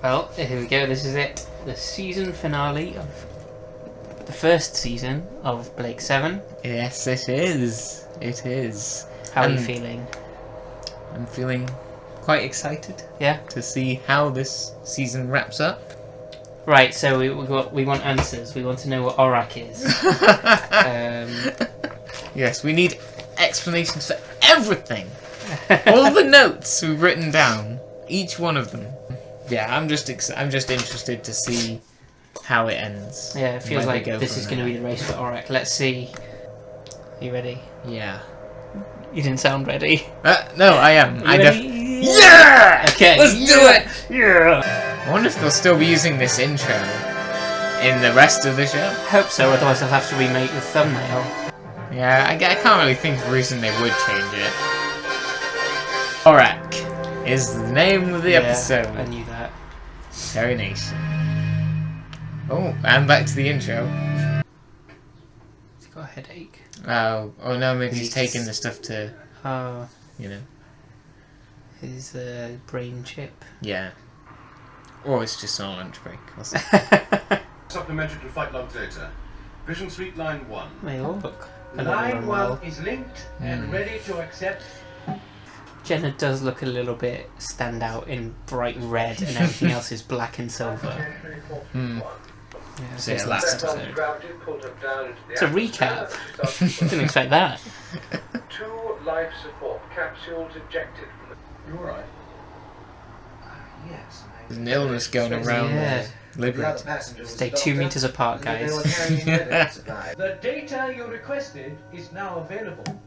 Well, here we go. This is it. The season finale of the first season of Blake 7. Yes, it is. It is. How are you feeling? I'm feeling quite excited. Yeah? To see how this season wraps up. Right, so we want answers. We want to know what Orac is. Yes, we need explanations for everything. All the notes we've written down, each one of them. Yeah, I'm just interested to see how it ends. Yeah, it feels like this is going to be the race for Orac. Let's see. Are you ready? Yeah. You didn't sound ready. No, I am. Yeah! Okay. Let's do it! Yeah! I wonder if they'll still be using this intro in the rest of the show. I hope so, otherwise I'll have to remake the thumbnail. Yeah, I can't really think of a reason they would change it. Orac is the name of the episode. I knew that. Very nice. Oh, and back to the intro. He's got a headache. Oh no, maybe he's taking the stuff to, you know. His brain chip. Yeah. Or it's just on lunch break. Supplementary to flight log data. Vision Suite Line 1. They all look. Line 1 is linked and ready to accept. Jenna does look a little bit stand out in bright red and everything else is black and silver. Yeah, So it's last episode. It's a recap. Didn't expect that. 2 life support capsules ejected. You alright? Yes. There's an illness going around there. Liberate. Stay 2 meters apart, guys. The data you requested is now available.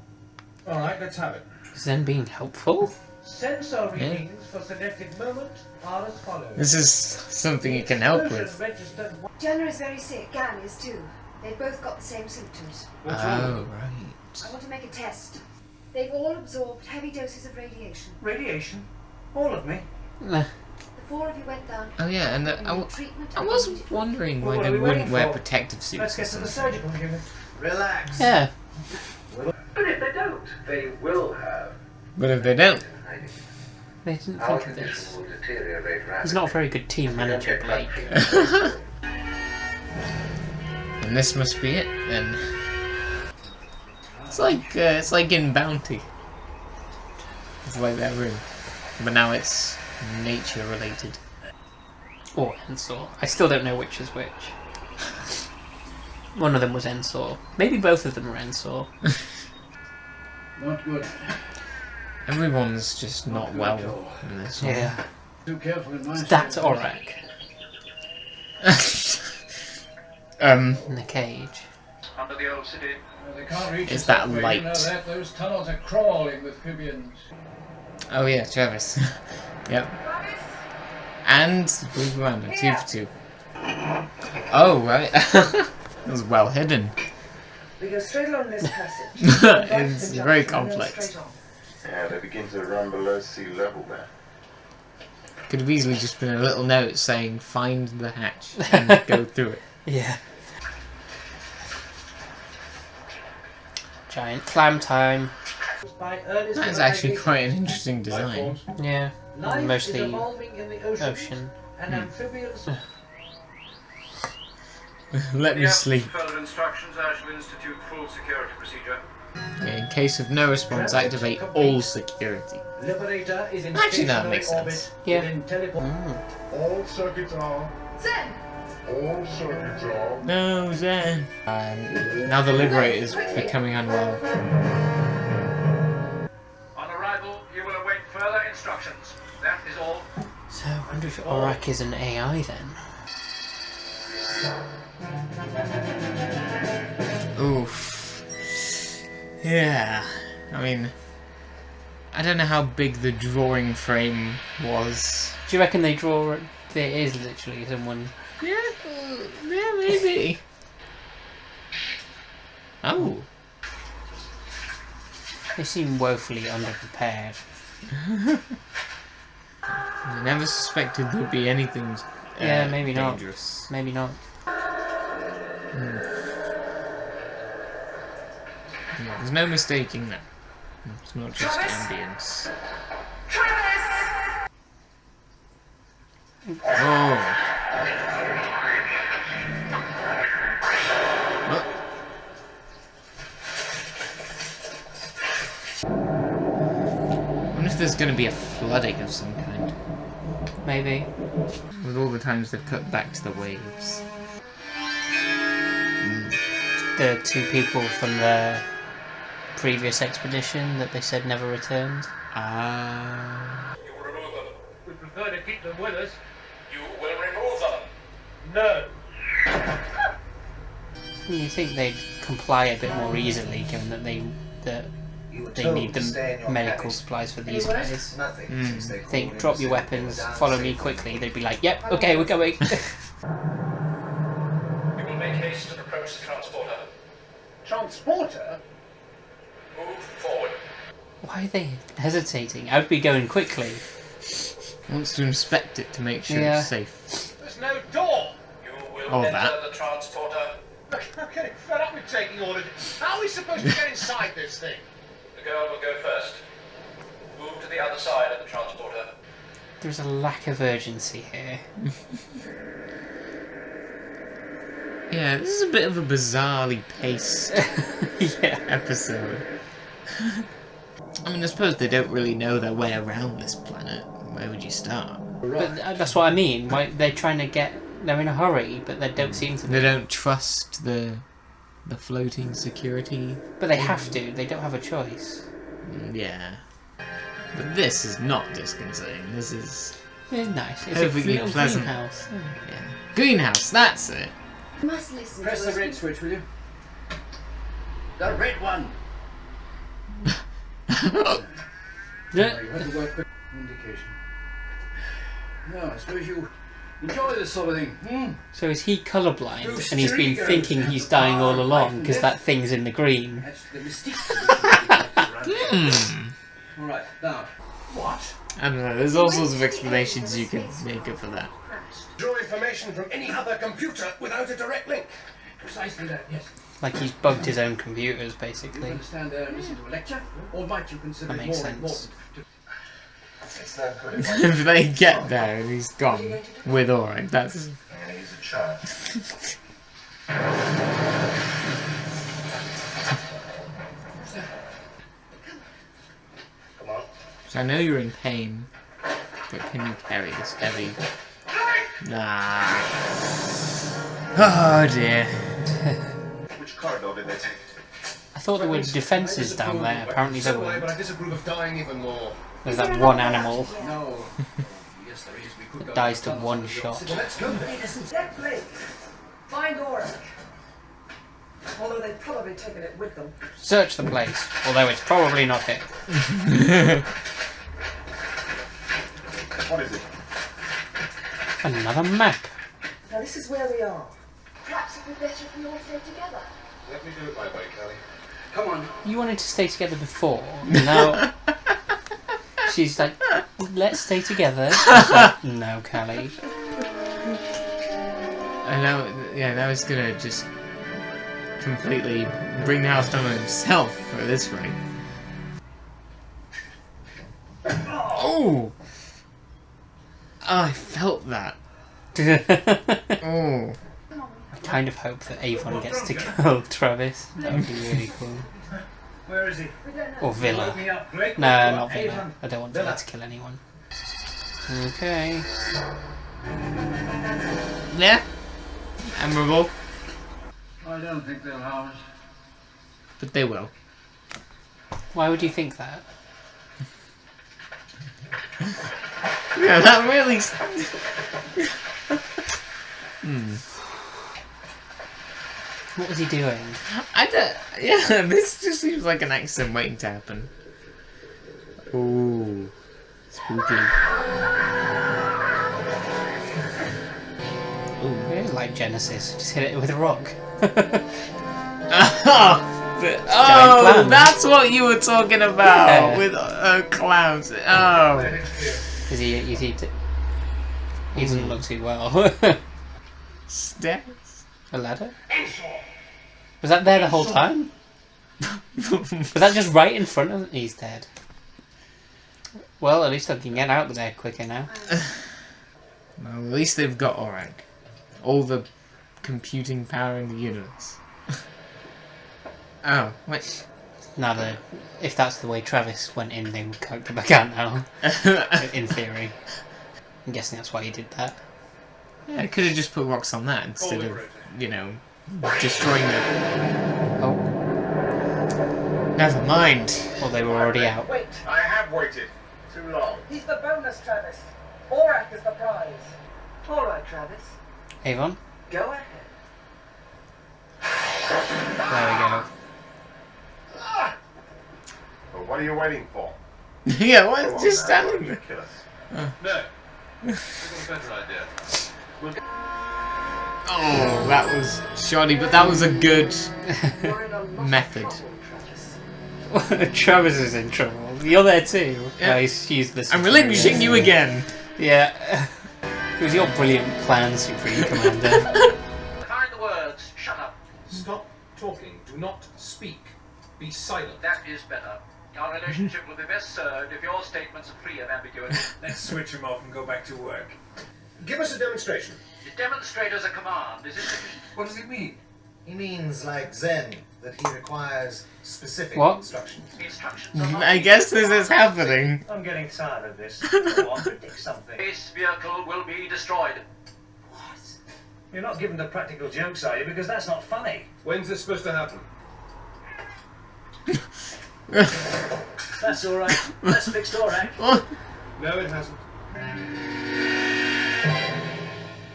Alright, let's have it. Is Zen being helpful? Sensor readings for selected moment are as follows. This is something you can help with. Jenna is very sick. Gan is too. They've both got the same symptoms. Oh, right. I want to make a test. They've all absorbed heavy doses of radiation. Radiation? All of me? The 4 of you went down. Oh yeah, and I was wondering why they wouldn't wear protective suits. Let's get to the surgical unit. Relax. Yeah. But if they don't, they will have. But if they don't, They didn't think of this. He's not a very good team manager, Blake. and this must be it then. It's like in Bounty. It's like that room, but now it's nature related. Or Ensor. I still don't know which is which. One of them was Ensor. Maybe both of them are Ensor. Not good. Everyone's just not well in this one. Yeah. Too careful in my That's Orac. In the cage. Under the old city. They can't reach Is us that way, light? You know that. Those tunnels are crawling with Fibians. Oh yeah, Travis. Yep. And Blue Veranda, 2 for 2. Oh right. That was well hidden. We go straight along this passage. It's very complex. Yeah, they begin to run below sea level there. Could have easily just been a little note saying find the hatch and go through it. Yeah. Giant clam time. That's actually quite an interesting design. Yeah. Life is Mostly evolving in the ocean. And amphibians. Let me sleep. Further instructions, I shall institute full security procedure. In case of no response, activate all security. Liberator is in Actually, that makes stationary sense. orbit Yeah. within teleport. All circuits are. Zen! All circuits are. No, Zen. Now the Liberator is becoming unwell. On arrival, you will await further instructions. That is all. So I wonder if Orac is an AI then. Oof. Yeah. I mean, I don't know how big the drawing frame was. Do you reckon they draw? There is literally someone. Yeah, maybe. Oh. They seem woefully underprepared. I never suspected there'd be anything Yeah, maybe not. dangerous. Maybe not. Yeah, there's no mistaking that. It's not just ambience. Oh. I wonder if there's going to be a flooding of some kind. Maybe. With all the times they've cut back to the waves. The 2 people from the previous expedition that they said never returned. Ah. You will remove them. We prefer to keep them with us. You will remove them. No. You think they'd comply a bit more easily, given that they need the medical supplies for these guys. Think, drop your weapons, follow me quickly. They'd be like, yep, okay, we're going. You will make haste and approach the transporter. Transporter? Move forward. Why are they hesitating? I'd be going quickly. Wants to inspect it to make sure Yeah. it's safe. There's no door. You will Oh, enter that. the transporter. I'm getting fed up with taking orders. How are we supposed to get inside this thing? The girl will go first. Move to the other side of the transporter. There's a lack of urgency here. Yeah, this is a bit of a bizarrely paced Yeah. episode. I mean, I suppose they don't really know their way around this planet. Where would you start? But that's what I mean. Why they're trying to get... They're in a hurry, but they don't seem to be. They don't trust the floating security. But they have to. They don't have a choice. Yeah. But this is not disconcerting. This is... It's nice. It's Perfectly a little pleasant. greenhouse. Yeah. Greenhouse, that's it. You must listen Press to the us. red switch, will you? The red one. Yeah. You have to work quick indication. No, I suppose you enjoy this sort of thing. So is he colourblind, Those and he's been triggers thinking he's dying all along because that thing's in the green? That's the mystique. Hmm. All right, now. What? I don't know, there's all sorts of explanations you can make up for that. Draw information from any other computer without a direct link. Precisely that, yes. Like he's bugged his own computers, You basically. can stand there and listen to a lecture, or might you consider That it makes more sense. important to... It's no good. If they get there and he's gone with Orac, that's... I'm gonna use a chart. Come on. So I know you're in pain, but can you carry this heavy? Nah. Oh dear. Which corridor did they take? I thought there were defences down there. Apparently there So but I weren't. disapprove of dying even more. There's that one animal No. Yes, there is. We could that go dies to tunnels one under the shot. oxygen. Let's go then. That plate. Find Orac. Although they've probably taken it with them. Search the place, although it's probably not it. What is it? Another map. Now this is where we are. Perhaps it'd be better if we all stay together. Let me do it my way, Kelly. Come on. You wanted to stay together before. Now she's like, let's stay together. I was like, no, Callie. I know, yeah, now he's gonna just completely bring the house down on himself for this rate. Oh! I felt that. Oh. I kind of hope that Avon gets to kill Travis. That would be really cool. Where is he? We don't know. Or Villa. Woke me up. Great. No, not Villa. Avon. I don't want Villa to kill anyone. Okay. Yeah? Admirable. I don't think they'll harm us. But they will. Why would you think that? Yeah, that really... What was he doing? I don't... Yeah, this just seems like an accident waiting to happen. Ooh. Spooky. Ooh. Yeah, like Genesis. Just hit it with a rock. Oh, clowns. that's what you were talking about Yeah. with clowns. Oh. Is he doesn't look too well. Stairs? A ladder? Was that there the whole time? Was that just right in front of him? He's dead. Well, at least I can get out there quicker now. Well, at least they've got Orac. All the computing power in the universe. Oh, wait. Now, if that's the way Travis went in, they can't go back out now. In theory. I'm guessing that's why he did that. Yeah, I could have just put rocks on that instead of, you know, destroying them. Oh. Never mind. Well, they were already out. Wait, I have waited too long. he's the bonus, Travis. Orac is the prize. All right, Travis. Avon? Go ahead. There we go. Well, what are you waiting for? Yeah, why is just standing there? Kill us. No. I've got a better idea. Oh, that was shoddy, but that was a good You're in a lot method. of trouble, Travis. Travis is in trouble. You're there too. Yeah. Oh, he's this. I'm relinquishing you again. Yeah. It was your brilliant plan, Supreme Commander. Find the words. Shut up. Stop talking. Do not speak. Be silent. That is better. Our relationship will be best served if your statements are free of ambiguity. Let's switch him off and go back to work. Give us a demonstration. The demonstrator's a command. Is it sufficient? What does he mean? He means like Zen, that he requires specific What? instructions. Instructions are not I guess this is happening. I'm getting tired of this. Go on, predict something. This vehicle will be destroyed. You're not giving the practical jokes, are you? Because that's not funny. When's this supposed to happen? That's all right. Let's fix Orac. No, it hasn't.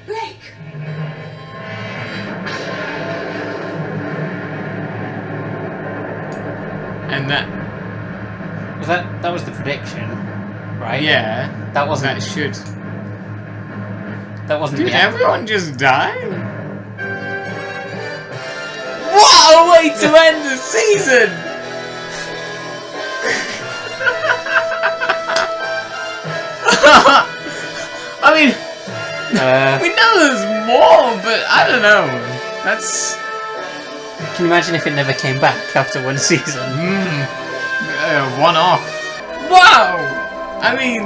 Blake! And that was the prediction, right? yeah, That wasn't. that should. That wasn't. Did the end. everyone just die? What a way to end the season! I mean, we know there's more, but I don't know. That's Can you imagine if it never came back after one season? one off. Wow! I mean,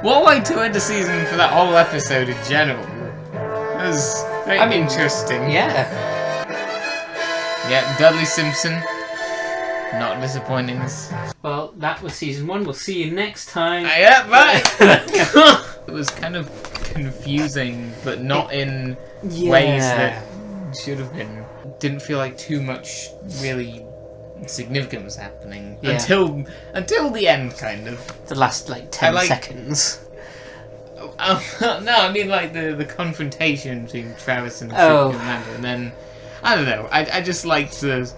what a way to end a season for that whole episode in general. That was very interesting. Yeah. Yeah, Dudley Simpson. Not disappointing. Well, that was season 1. We'll see you next time. Yeah, right. It was kind of confusing, but not in ways that should have been. Didn't feel like too much really significant was happening until the end, kind of. The last like 10 seconds. No, I mean like the confrontation between Travis and Amanda, and then I don't know. I just liked the.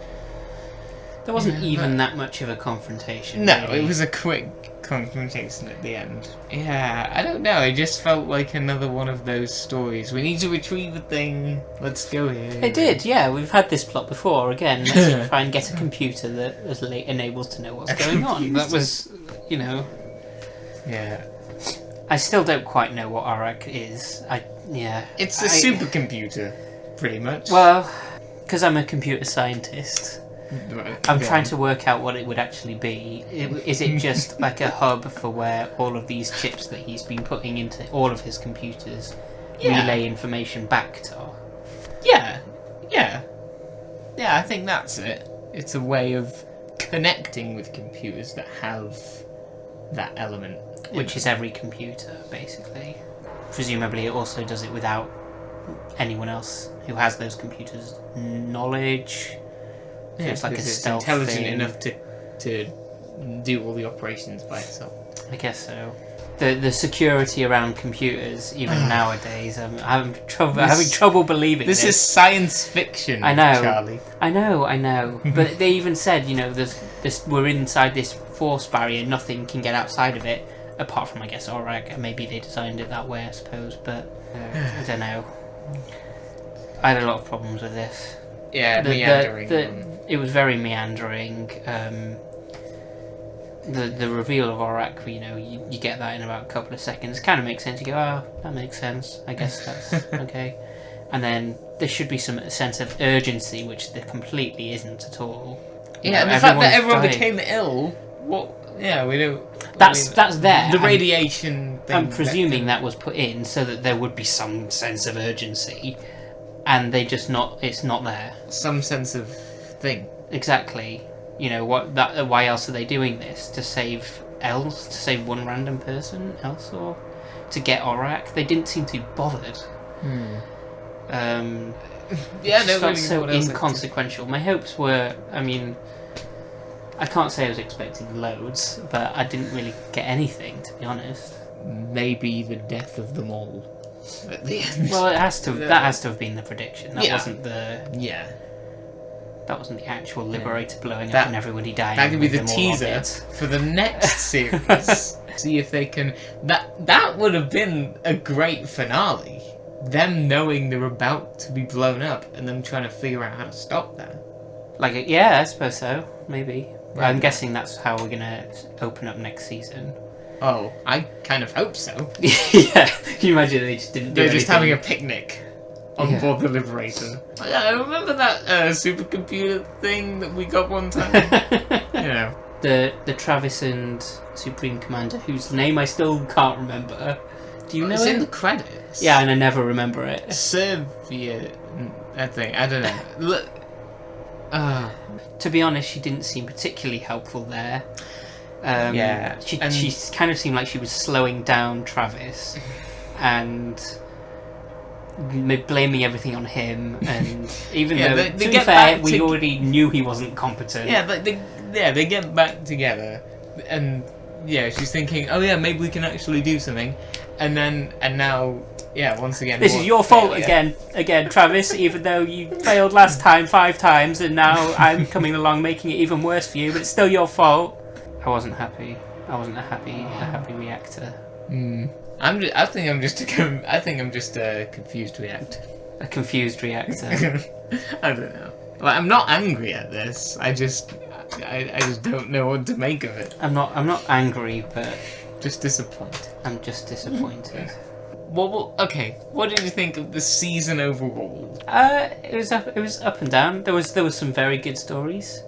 There wasn't even that much of a confrontation. No, really. it was a quick confrontation at the end. Yeah, I don't know. It just felt like another one of those stories. We need to retrieve a thing. Let's go here. It did, yeah. We've had this plot before. Again, let's try and get a computer that is enabled to know what's going on. That was, you know. Yeah. I still don't quite know what Orac is. It's a supercomputer, pretty much. Well, because I'm a computer scientist. Right, I'm go trying on. to work out what it would actually be. Is it just like a hub for where all of these chips that he's been putting into all of his computers relay information back to? Yeah. I think that's it. It's a way of connecting with computers that have that element. Which is every computer, basically. Presumably it also does it without anyone else who has those computers' knowledge. So it's like a stealth intelligent thing. enough to do all the operations by itself. I guess so. The security around computers, even nowadays, I'm having trouble believing This is science fiction, I know. Charlie. I know. But they even said, you know, we're inside this force barrier, nothing can get outside of it, apart from, I guess, Orac. Maybe they designed it that way, I suppose, but I don't know. I had a lot of problems with this. Yeah, meandering. It was very meandering. The reveal of Orac, you know, you get that in about a couple of seconds. Kind of makes sense. You go, oh, that makes sense. I guess that's okay. And then there should be some sense of urgency, which there completely isn't at all. Yeah, and the fact that everyone became ill. Yeah, we don't. That's there. The radiation thing. I'm presuming that was put in so that there would be some sense of urgency, and they just not. It's not there. Some sense of thing. Exactly. You know what? That. Why else are they doing this? To save Els? To save one random person else, or to get Orac? They didn't seem to be bothered. Yeah, It no, felt so inconsequential. My hopes were. I mean, I can't say I was expecting loads, but I didn't really get anything, to be honest. Maybe the death of them all at the end. Well, it has to. That has to have been the prediction. That Yeah. wasn't the. Yeah. That wasn't the actual Liberator blowing That- up and everybody dying. That could be with the them all teaser orbits. for the next series. See if they can. That would have been a great finale. Them knowing they're about to be blown up and them trying to figure out how to stop that. Like, yeah, I suppose so. Maybe. I'm guessing that's how we're gonna open up next season. Oh, I kind of hope so. Yeah. Can you imagine they just didn't do They're just anything? having a picnic on Yeah. board the Liberator. I remember that supercomputer thing that we got one time. You know. The Travis and Supreme Commander, whose name I still can't remember. Do you know It's in it? the credits. Yeah, and I never remember it. Soviet. I think. I don't know. Look. To be honest, she didn't seem particularly helpful there. Yeah, She and- kind of seemed like she was slowing down Travis and blaming everything on him. And even Yeah, though, they to be get fair, back we to- already knew he wasn't competent. Yeah, but they get back together, and yeah, she's thinking, oh yeah, maybe we can actually do something, and now, yeah, once again, This is your fault failure. again, Travis. Even though you failed last time 5 times, and now I'm coming along making it even worse for you, but it's still your fault. I wasn't happy. I wasn't a happy reactor. I think I'm just a confused reactor. A confused reactor. I don't know. Like, I'm not angry at this. I just don't know what to make of it. I'm not angry, but Just disappointed. I'm just disappointed. Well, okay. What did you think of the season overall? It was up and down. There was some very good stories.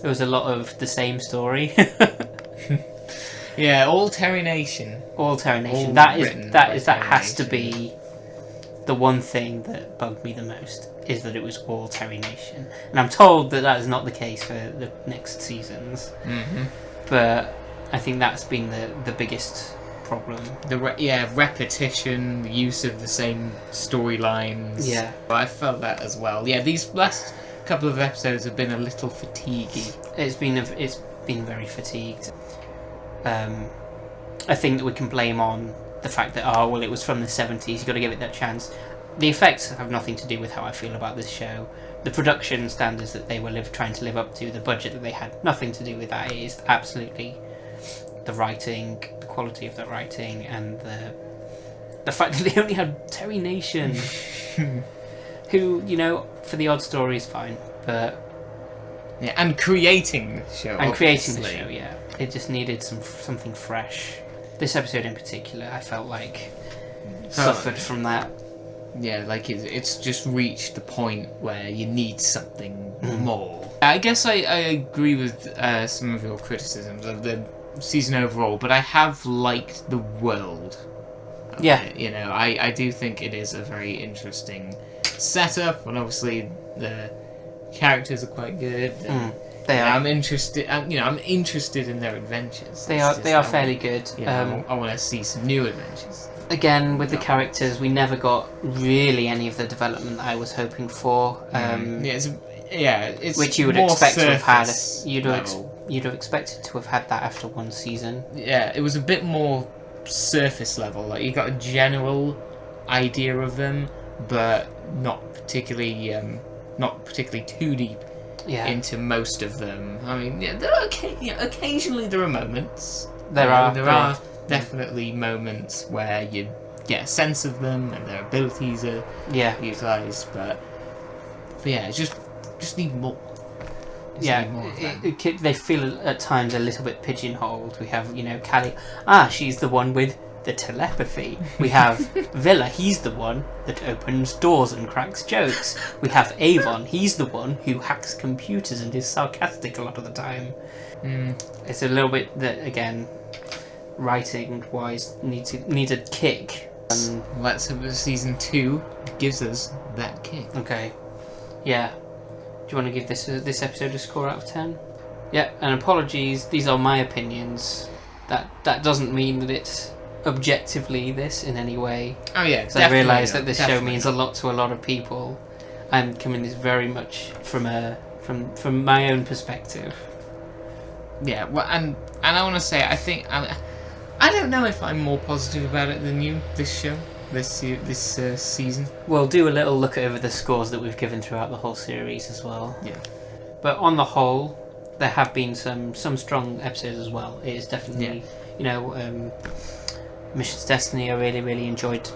There was a lot of the same story. Yeah, all Terry Nation. All Terra Nation. All That written is by that has to Terra be the one thing that bugged me the most, is that it was all Terry Nation, and I'm told that is not the case for the next seasons. But I think that's been the biggest problem. Repetition, the use of the same storylines. Yeah. I felt that as well. Yeah, these last couple of episodes have been a little fatiguey. It's been very fatigued. I think that we can blame on the fact that it was from the 70s. You've got to give it that chance. The effects have nothing to do with how I feel about this show. The production standards that they were trying to live up to, the budget that they had, nothing to do with that. It is absolutely the writing, the quality of the writing, and the fact that they only had Terry Nation, who, for the odd story is fine, but Yeah, and creating the show. and creating the obviously. show, yeah, it just needed something fresh. This episode in particular, I felt like suffered from that. Yeah, like it's just reached the point where you need something more. I guess I agree with some of your criticisms of the season overall, but I have liked the world. of Yeah. it, I do think it is a very interesting setup, and obviously the characters are quite good. And, They are. I'm interested. I'm interested in their adventures. They It's are. just They are I fairly want- good. I want to see some new adventures. Again, with the characters, we never got really any of the development that I was hoping for. It's Which you would more expect to have had. surface You'd level. have expected to have had that after one season. Yeah, it was a bit more surface level. Like, you got a general idea of them, but not particularly too deep Yeah, into most of them. I mean, there are occasionally there are moments. there There are. are definitely moments where you get a sense of them and their abilities are Yeah, utilised, but yeah, just need more. Just yeah. need more of them. They feel at times a little bit pigeonholed. We have, Callie. She's the one with the telepathy. We have Villa. He's the one that opens doors and cracks jokes. We have Avon. He's the one who hacks computers and is sarcastic a lot of the time. It's a little bit that, again, writing-wise, needs a kick. Let's hope that season 2 gives us that kick. Okay. Yeah. Do you want to give this episode a score out of 10? Yeah, and apologies, these are my opinions. That doesn't mean that it's objectively this in any way. Oh yeah, I realise that this show means a lot to a lot of people. I'm coming this very much from my own perspective. Yeah, well, and I want to say, I think I don't know if I'm more positive about it than you. This show, this season. We'll do a little look over the scores that we've given throughout the whole series as well. Yeah. But on the whole, there have been some strong episodes as well. It is definitely, Mission to Destiny. I really enjoyed.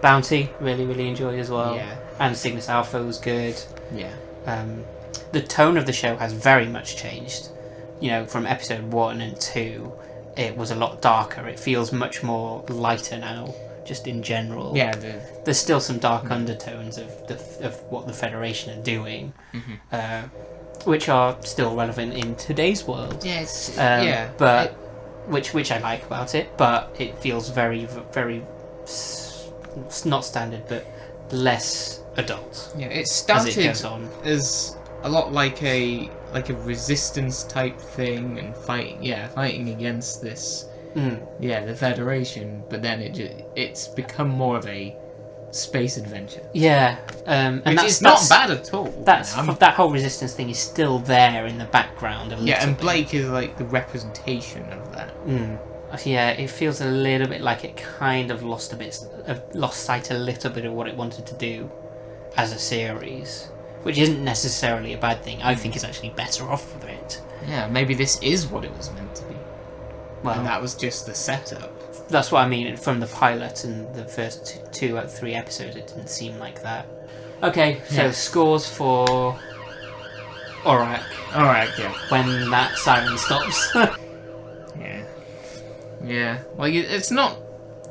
Bounty. Really enjoyed as well. Yeah. And Cygnus Alpha was good. Yeah. The tone of the show has very much changed. From episode 1 and 2, it was a lot darker. It feels much more lighter now, just in general. Yeah. There's still some dark undertones of what the Federation are doing, which are still relevant in today's world. Yeah. But which I like about it, but it feels very not standard, but less adult. Yeah, it started as it goes on. As a lot like a resistance type thing and fighting against this. The Federation, but then it's become more of a space adventure. Yeah, which is not bad at all. That whole resistance thing is still there in the background a little and bit. Blake is like the representation of that. Yeah, it feels a little bit like it kind of lost sight a little bit of what it wanted to do as a series, which isn't necessarily a bad thing. I think it's actually better off for it. Yeah, maybe this is what it was meant to be. Well, and that was just the setup. That's what I mean. From the pilot and the first 2 out of 3 episodes, it didn't seem like that. Okay, so scores for Orac. Orac, yeah. When that siren stops. Yeah. Well, it's not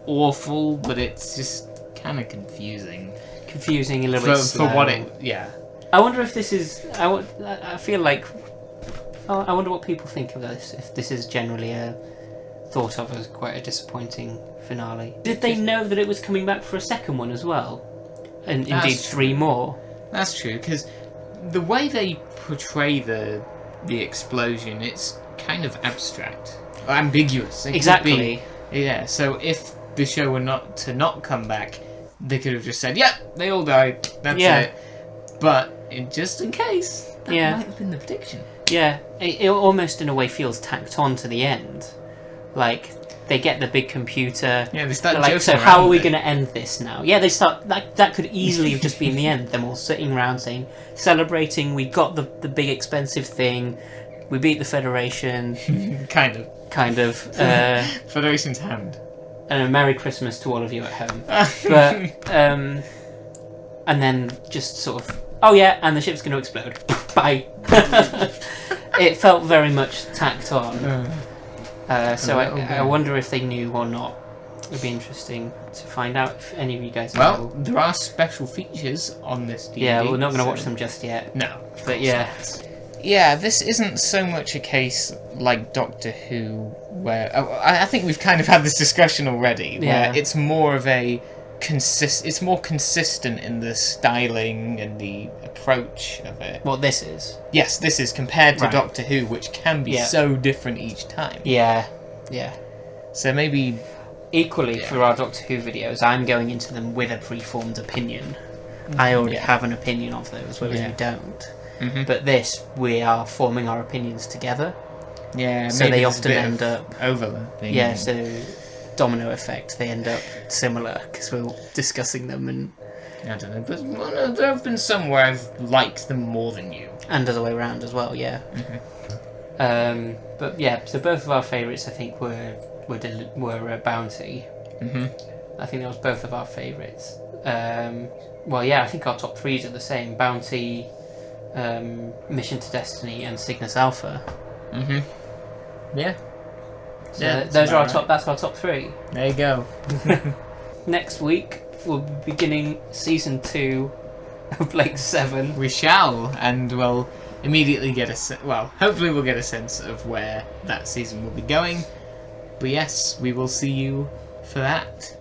awful, but it's just kind of confusing. Confusing a little bit slow. For what it. Yeah. I wonder if this is. I feel like. I wonder what people think of this. If this is generally thought of as quite a disappointing finale. Did they know that it was coming back for a second one as well? And indeed 3 more? That's true, because the way they portray the explosion, it's kind of abstract. Ambiguous. Exactly. So if the show were not come back, they could have just said, they all died, that's it. But, just in case, that might have been the prediction. Yeah, it almost in a way feels tacked on to the end. Like, they get the big computer. Yeah, they start like, so how are we going to end this now? Yeah, they start. That could easily have just been the end. Them all sitting around saying, celebrating, we got the big expensive thing, we beat the Federation. Kind of. Federation's hand. And a Merry Christmas to all of you at home. But, and then just sort of, and the ship's going to explode. Bye. It felt very much tacked on. So I wonder if they knew or not. It'd be interesting to find out if any of you guys know. Well, there are special features on this DVD. Yeah, we're not going to watch them just yet. No. But yeah. Yeah, this isn't so much a case like Doctor Who, where I think we've kind of had this discussion already. Where it's more of a it's more consistent in the styling and the approach of it. What this is? Yes, this is compared to Doctor Who, which can be so different each time. Yeah. So maybe equally for our Doctor Who videos, I'm going into them with a preformed opinion. I already have an opinion of those, whereas you don't. But this, we are forming our opinions together. Yeah, so they often end up overlapping. Yeah, so domino effect. They end up similar because we're discussing them, and I don't know. But there have been some where I've liked them more than you, and other way around as well. Yeah. But yeah, so both of our favourites, I think, were Bounty. I think that was both of our favourites. Well, yeah, I think our top 3s are the same: Bounty, Mission to Destiny, and Cygnus Alpha. Yeah. So those are our top. That's our top 3. There you go. Next week we'll be beginning season 2 of Blake 7. We shall, and well, immediately get hopefully we'll get a sense of where that season will be going. But yes, we will see you for that.